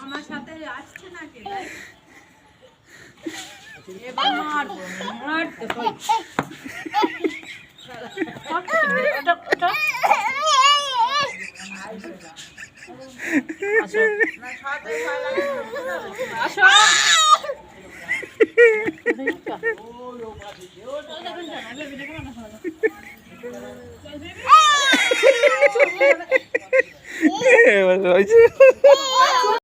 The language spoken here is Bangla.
আমার সাথে আসছে না কে ভাই এবার মারবো মারতে কই আসো না সাথে আসো হয়েছে